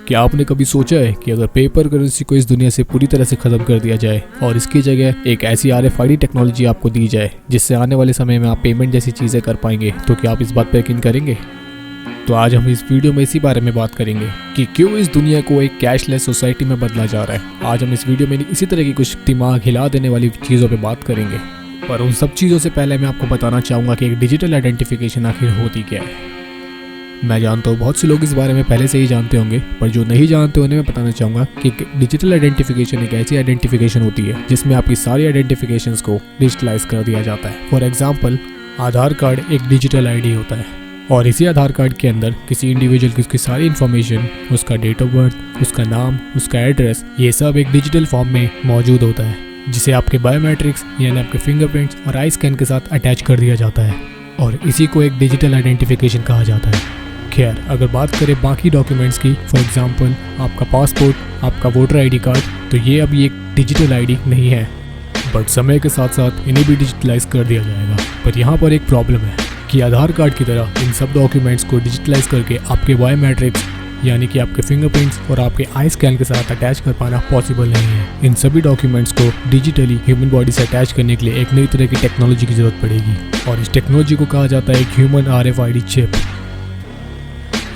क्या आपने कभी सोचा है कि अगर पेपर करेंसी को इस दुनिया से पूरी तरह से खत्म कर दिया जाए और इसकी जगह एक ऐसी RFID टेक्नोलॉजी आपको दी जाए जिससे आने वाले समय में आप पेमेंट जैसी चीज़ें कर पाएंगे, तो क्या आप इस बात पर यकीन करेंगे? तो आज हम इस वीडियो में इसी बारे में बात करेंगे कि क्यों इस दुनिया को एक कैशलेस सोसाइटी में बदला जा रहा है। आज हम इस वीडियो में इसी तरह की कुछ दिमाग हिला देने वाली चीज़ों पर बात करेंगे, पर उन सब चीज़ों से पहले मैं आपको बताना चाहूँगा कि एक डिजिटल आइडेंटिफिकेशन आखिर होती क्या है। मैं जानता हूँ बहुत से लोग इस बारे में पहले से ही जानते होंगे, पर जो नहीं जानते उन्हें मैं बताना चाहूँगा कि डिजिटल आइडेंटिफिकेशन एक ऐसी आइडेंटिफिकेशन होती है जिसमें आपकी सारी आइडेंटिफिकेशंस को डिजिटलाइज कर दिया जाता है। फॉर एग्जांपल, आधार कार्ड एक डिजिटल ID होता है और इसी आधार कार्ड के अंदर किसी इंडिविजुअल की उसकी सारी इन्फॉर्मेशन, उसका डेट ऑफ बर्थ, उसका नाम, उसका एड्रेस, ये सब एक डिजिटल फॉर्म में मौजूद होता है, जिसे आपके बायोमेट्रिक्स यानी आपके फिंगरप्रिंट्स और आई स्कैन के साथ अटैच कर दिया जाता है और इसी को एक डिजिटल आइडेंटिफिकेशन कहा जाता है। खैर, अगर बात करें बाकी डॉक्यूमेंट्स की, फॉर एग्जांपल आपका पासपोर्ट, आपका वोटर ID कार्ड, तो ये अभी एक डिजिटल ID नहीं है, बट समय के साथ साथ इन्हें भी डिजिटलाइज कर दिया जाएगा। पर यहाँ पर एक प्रॉब्लम है कि आधार कार्ड की तरह इन सब डॉक्यूमेंट्स को डिजिटलाइज करके आपके बायोमेट्रिक्स यानी कि आपके फिंगरप्रिंट्स और आपके आई स्कैन के साथ अटैच कर पाना पॉसिबल नहीं है। इन सभी डॉक्यूमेंट्स को डिजिटली ह्यूमन बॉडी से अटैच करने के लिए एक नई तरह की टेक्नोलॉजी की जरूरत पड़ेगी और इस टेक्नोलॉजी को कहा जाता है एक ह्यूमन RFID चिप।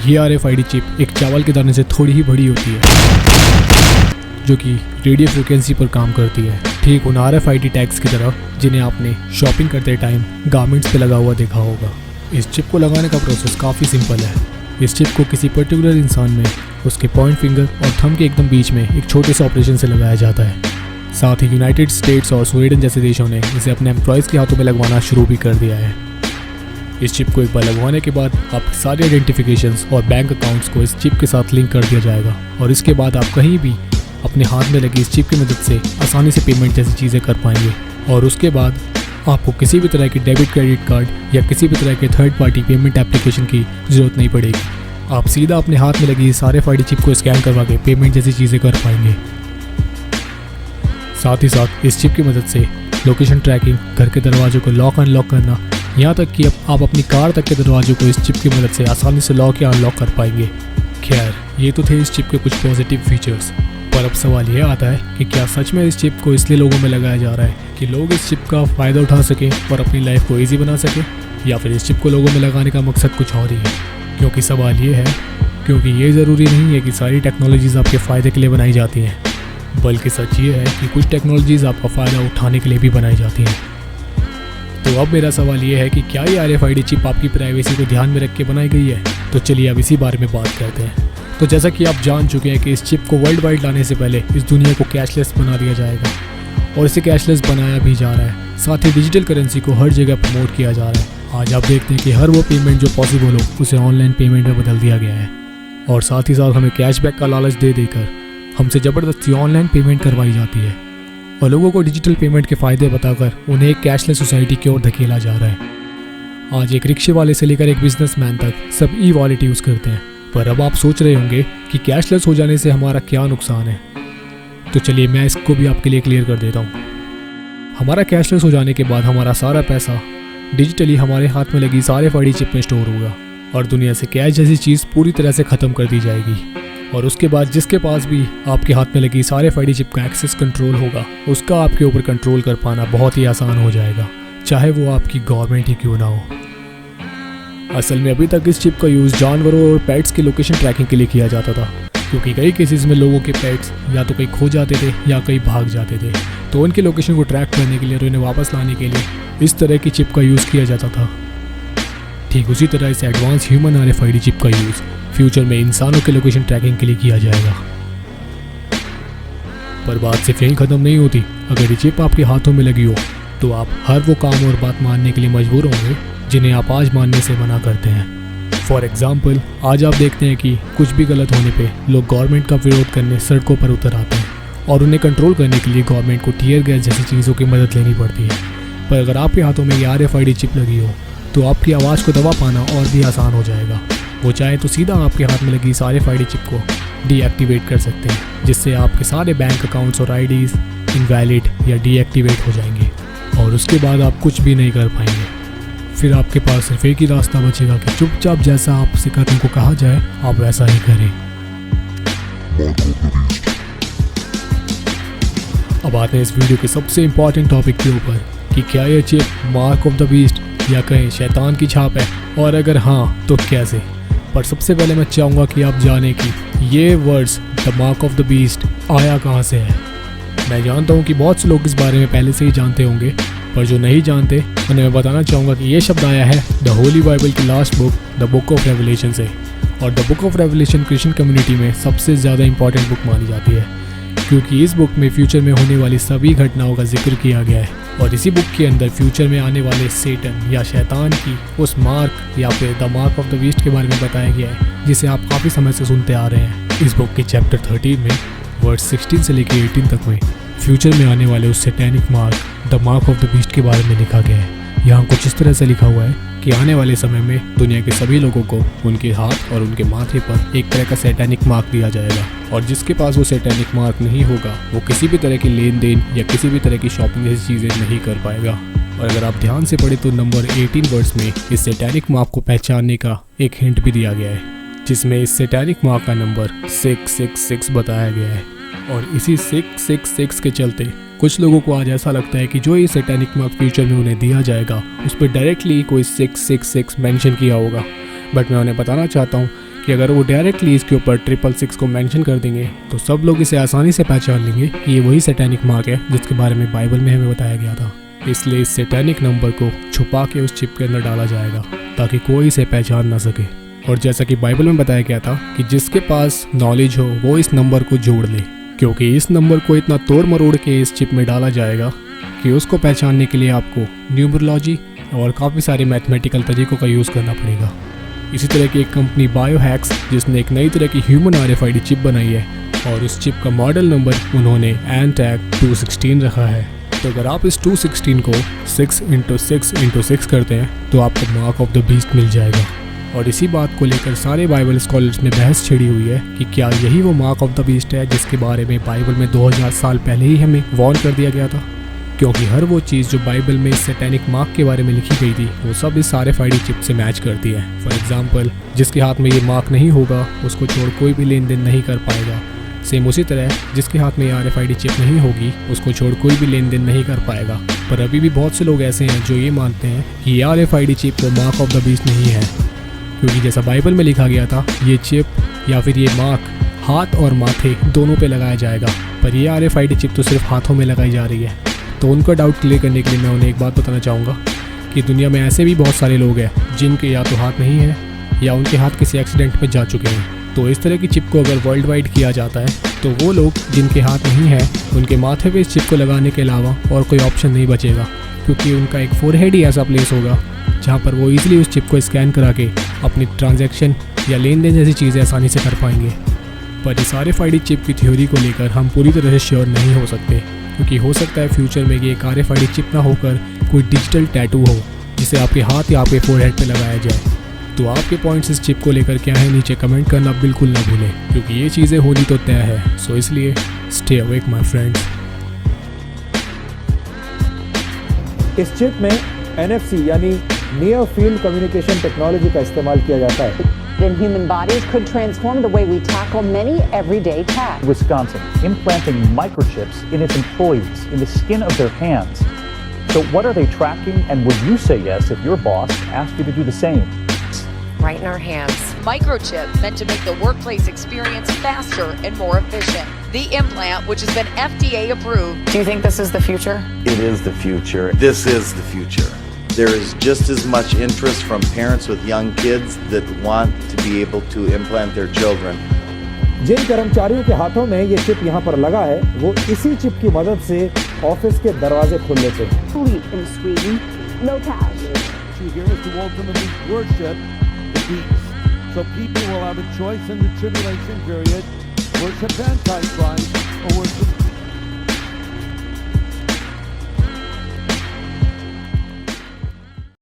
ये RFID चिप एक चावल के दाने से थोड़ी ही बड़ी होती है, जो कि रेडियो फ्रिक्वेंसी पर काम करती है, ठीक उन RFID टैग्स की तरह जिन्हें आपने शॉपिंग करते टाइम गारमेंट्स पे लगा हुआ देखा होगा। इस चिप को लगाने का प्रोसेस काफ़ी सिंपल है। इस चिप को किसी पर्टिकुलर इंसान में उसके पॉइंट फिंगर और थंब के एकदम बीच में एक छोटे से ऑपरेशन से लगाया जाता है। साथ ही यूनाइटेड स्टेट्स और स्वीडन जैसे देशों ने इसे अपने एम्प्लॉयज़ के हाथों में लगवाना शुरू भी कर दिया है। इस चिप को एक बार लगवाने के बाद आपकी सारी आइडेंटिफिकेशंस और बैंक अकाउंट्स को इस चिप के साथ लिंक कर दिया जाएगा और इसके बाद आप कहीं भी अपने हाथ में लगी इस चिप की मदद से आसानी से पेमेंट जैसी चीज़ें कर पाएंगे और उसके बाद आपको किसी भी तरह की डेबिट क्रेडिट कार्ड या किसी भी तरह के थर्ड पार्टी पेमेंट एप्लीकेशन की ज़रूरत नहीं पड़ेगी। आप सीधा अपने हाथ में लगी इस RFID चिप को स्कैन करवा के पेमेंट जैसी चीज़ें कर पाएंगे। साथ ही साथ इस चिप की मदद से लोकेशन ट्रैकिंग, घर के दरवाजों को लॉक अनलॉक करना, यहाँ तक कि आप अपनी कार तक के दरवाजों को इस चिप की मदद से आसानी से लॉक या अनलॉक कर पाएंगे। खैर, ये तो थे इस चिप के कुछ पॉजिटिव फीचर्स, पर अब सवाल यह आता है कि क्या सच में इस चिप को इसलिए लोगों में लगाया जा रहा है कि लोग इस चिप का फ़ायदा उठा सकें और अपनी लाइफ को ईजी बना सकें, या फिर इस चिप को लोगों में लगाने का मकसद कुछ और ही है? क्योंकि सवाल ये है, क्योंकि ये ज़रूरी नहीं है कि सारी टेक्नोलॉजीज़ आपके फ़ायदे के लिए बनाई जाती हैं, बल्कि सच ये है कि कुछ टेक्नोलॉजीज़ आपका फ़ायदा उठाने के लिए भी बनाई जाती हैं। तो अब मेरा सवाल ये है कि क्या ये RFID चिप आपकी प्राइवेसी को ध्यान में रख के बनाई गई है? तो चलिए अब इसी बारे में बात करते हैं। तो जैसा कि आप जान चुके हैं कि इस चिप को वर्ल्ड वाइड लाने से पहले इस दुनिया को कैशलेस बना दिया जाएगा और इसे कैशलेस बनाया भी जा रहा है। साथ ही डिजिटल करेंसी को हर जगह प्रमोट किया जा रहा है। आज आप देखते हैं कि हर वो पेमेंट जो पॉसिबल हो उसे ऑनलाइन पेमेंट में बदल दिया गया है और साथ ही साथ हमें कैशबैक का लालच दे देकर हमसे ज़बरदस्ती ऑनलाइन पेमेंट करवाई जाती है और लोगों को डिजिटल पेमेंट के फ़ायदे बताकर उन्हें एक कैशलेस सोसाइटी की ओर धकेला जा रहा है। आज एक रिक्शे वाले से लेकर एक बिजनेसमैन तक सब ई-वॉलेट यूज़ करते हैं, पर अब आप सोच रहे होंगे कि कैशलेस हो जाने से हमारा क्या नुकसान है। तो चलिए मैं इसको भी आपके लिए क्लियर कर देता हूँ। हमारा कैशलेस हो जाने के बाद हमारा सारा पैसा डिजिटली हमारे हाथ में लगी RFID चिप में स्टोर होगा और दुनिया से कैश जैसी चीज़ पूरी तरह से ख़त्म कर दी जाएगी और उसके बाद जिसके पास भी आपके हाथ में लगी RFID चिप का एक्सेस कंट्रोल होगा, उसका आपके ऊपर कंट्रोल कर पाना बहुत ही आसान हो जाएगा, चाहे वो आपकी गवर्नमेंट ही क्यों ना हो। असल में अभी तक इस चिप का यूज़ जानवरों और पेट्स की लोकेशन ट्रैकिंग के लिए किया जाता था, क्योंकि कई केसेस में लोगों के पेट्स या तो कहीं खो जाते थे या कहीं भाग जाते थे, तो उनकी लोकेशन को ट्रैक करने के लिए और उन्हें वापस लाने के लिए इस तरह की चिप का यूज़ किया जाता था। ठीक उसी तरह इस एडवांस ह्यूमन RFID चिप का यूज़ फ्यूचर में इंसानों के लोकेशन ट्रैकिंग के लिए किया जाएगा। पर बात सिर्फ यहीं ख़त्म नहीं होती। अगर ये चिप आपके हाथों में लगी हो तो आप हर वो काम और बात मानने के लिए मजबूर होंगे जिन्हें आप आज मानने से मना करते हैं। फॉर एग्जाम्पल, आज आप देखते हैं कि कुछ भी गलत होने पे लोग गवर्नमेंट का विरोध करने सड़कों पर उतर आते हैं और उन्हें कंट्रोल करने के लिए गवर्नमेंट को टीयर गैस जैसी चीज़ों की मदद लेनी पड़ती है। पर अगर आपके हाथों में ये RFID चिप लगी हो तो आपकी आवाज़ को दबा पाना और भी आसान हो जाएगा। वो चाहे तो सीधा आपके हाथ में लगी इस RFID चिप को डीएक्टिवेट कर सकते हैं, जिससे आपके सारे बैंक अकाउंट्स और IDs इनवैलिड या डीएक्टिवेट हो जाएंगे और उसके बाद आप कुछ भी नहीं कर पाएंगे। फिर आपके पास सिर्फ एक ही रास्ता बचेगा कि चुपचाप जैसा आपसे करने को कहा जाए आप वैसा ही करें। आते हैं इस वीडियो के सबसे इम्पॉर्टेंट टॉपिक के ऊपर कि क्या यह chip mark of the beast या कहें शैतान की छाप है, और अगर हाँ तो कैसे। पर सबसे पहले मैं चाहूँगा कि आप जानें कि ये words the mark of the beast आया कहाँ से है। मैं जानता हूँ कि बहुत से लोग इस बारे में पहले से ही जानते होंगे, पर जो नहीं जानते उन्हें मैं बताना चाहूँगा कि ये शब्द आया है द होली बाइबल की last book the book of revelation से। और the book of revelation Christian community में सबसे ज़्यादा इंपॉर्टेंट बुक मानी जाती है, क्योंकि इस बुक में फ्यूचर में होने वाली सभी घटनाओं का जिक्र किया गया है। और इसी बुक के अंदर फ्यूचर में आने वाले सेटन या शैतान की उस मार्क या फिर the mark of the beast के बारे में बताया गया है, जिसे आप काफ़ी समय से सुनते आ रहे हैं। इस बुक के चैप्टर 13 में वर्ड 16 से लेकर 18 तक में फ्यूचर में आने वाले उस satanic mark the mark of the beast के बारे में लिखा गया है। यहाँ कुछ इस तरह से लिखा हुआ है कि आने वाले समय में दुनिया के सभी लोगों को उनके हाथ और उनके माथे पर एक तरह का सैटेनिक मार्क दिया जाएगा, और जिसके पास वो सैटेनिक मार्क नहीं होगा वो किसी भी तरह की लेन देन या किसी भी तरह की शॉपिंग जैसी चीज़ें नहीं कर पाएगा। और अगर आप ध्यान से पढ़े तो नंबर 18 वर्ड्स में इस सैटेनिक मार्क को पहचानने का एक हिंट भी दिया गया है, जिसमें इस सैटेनिक मार्क का नंबर 666 बताया गया है। और इसी 666 के चलते कुछ लोगों को आज ऐसा लगता है कि जो ये सैटेनिक मार्क फ्यूचर में उन्हें दिया जाएगा उस पर डायरेक्टली कोई 666 मेंशन किया होगा। बट मैं उन्हें बताना चाहता हूँ कि अगर वो डायरेक्टली इसके ऊपर 666 को मेंशन कर देंगे तो सब लोग इसे आसानी से पहचान लेंगे कि ये वही सैटेनिक मार्क है जिसके बारे में बाइबल में हमें बताया गया था। इसलिए इस सैटेनिक नंबर को छुपा के उस चिप के अंदर डाला जाएगा ताकि कोई इसे पहचान ना सके। और जैसा कि बाइबल में बताया गया था कि जिसके पास नॉलेज हो वो इस नंबर को जोड़ ले, क्योंकि इस नंबर को इतना तोड़ मरोड़ के इस चिप में डाला जाएगा कि उसको पहचानने के लिए आपको न्यूमरोलॉजी और काफ़ी सारे मैथमेटिकल तरीकों का यूज़ करना पड़ेगा। इसी तरह की एक कंपनी बायोहैक्स, जिसने एक नई तरह की ह्यूमन RFID चिप बनाई है, और उस चिप का मॉडल नंबर उन्होंने ANTAC 216 रखा है। तो अगर आप इस 216 को 6 × 6 × 6 करते हैं तो आपको मार्क ऑफ द बीस्ट मिल जाएगा। और इसी बात को लेकर सारे बाइबल स्कॉलर्स में बहस छिड़ी हुई है कि क्या यही वो मार्क ऑफ द बीस्ट है जिसके बारे में बाइबल में 2000 साल पहले ही हमें वार्न कर दिया गया था। क्योंकि हर वो चीज़ जो बाइबल में इस सैटेनिक मार्क के बारे में लिखी गई थी वो सब इस RFID चिप से मैच करती है। फॉर एग्जाम्पल, जिसके हाथ में ये मार्क नहीं होगा उसको छोड़ कोई भी लेन देन नहीं कर पाएगा। सेम उसी तरह जिसके हाथ में ये RFID चिप नहीं होगी उसको छोड़ कोई भी लेन देन नहीं कर पाएगा। पर अभी भी बहुत से लोग ऐसे हैं जो ये मानते हैं कि ये RFID चिप वो मार्क ऑफ द बीस्ट नहीं है, क्योंकि जैसा बाइबल में लिखा गया था ये चिप या फिर ये मार्क हाथ और माथे दोनों पे लगाया जाएगा, पर ये RFID चिप तो सिर्फ हाथों में लगाई जा रही है। तो उनका डाउट क्लियर करने के लिए मैं उन्हें एक बात बताना चाहूँगा कि दुनिया में ऐसे भी बहुत सारे लोग हैं जिनके या तो हाथ नहीं है या उनके हाथ किसी एक्सीडेंट में जा चुके हैं। तो इस तरह की चिप को अगर वर्ल्ड वाइड किया जाता है तो वो लोग जिनके हाथ नहीं है उनके माथे पे इस चिप को लगाने के अलावा और कोई ऑप्शन नहीं बचेगा, क्योंकि उनका एक फोरहेड ही ऐसा प्लेस होगा जहाँ पर वो ईजिली उस चिप को स्कैन करा के अपनी ट्रांजैक्शन या लेन देन जैसी चीज़ें आसानी से कर पाएंगे। पर इस RFID चिप की थ्योरी को लेकर हम पूरी तरह से श्योर नहीं हो सकते, क्योंकि हो सकता है फ्यूचर में ये एक RFID चिप ना होकर कोई डिजिटल टैटू हो जिसे आपके हाथ या आपके फोरहेड पे लगाया जाए। तो आपके पॉइंट्स इस चिप को लेकर क्या है नीचे कमेंट करना बिल्कुल ना भूलें, क्योंकि ये चीज़ें होनी तो तय है। सो इसलिए स्टे अवेक माय फ्रेंड्स। इस चिप में NFC यानी नियर फील्ड कम्युनिकेशन टेक्नोलॉजी का इस्तेमाल किया जाता है। In human bodies could transform the way we tackle many everyday tasks. Wisconsin implanting microchips in its employees in the skin of their hands. So what are they tracking, and would you say yes if your boss asked you to do the same? Right in our hands. Microchip meant to make the workplace experience faster and more efficient. The implant, which has been FDA approved. Do you think this is the future? It is the future. This is the future. There is just as much interest from parents with young kids that want to be able to implant their children. जिन कर्मचारियों के हाथों में ये chip यहाँ पर लगा है वो इसी चिप की मदद से ऑफिस के दरवाजे खोल लेते हैं। In Sweden, no cash. Here is to ultimately worship the beast. So people will have a choice in the tribulation period. Worship Antichrist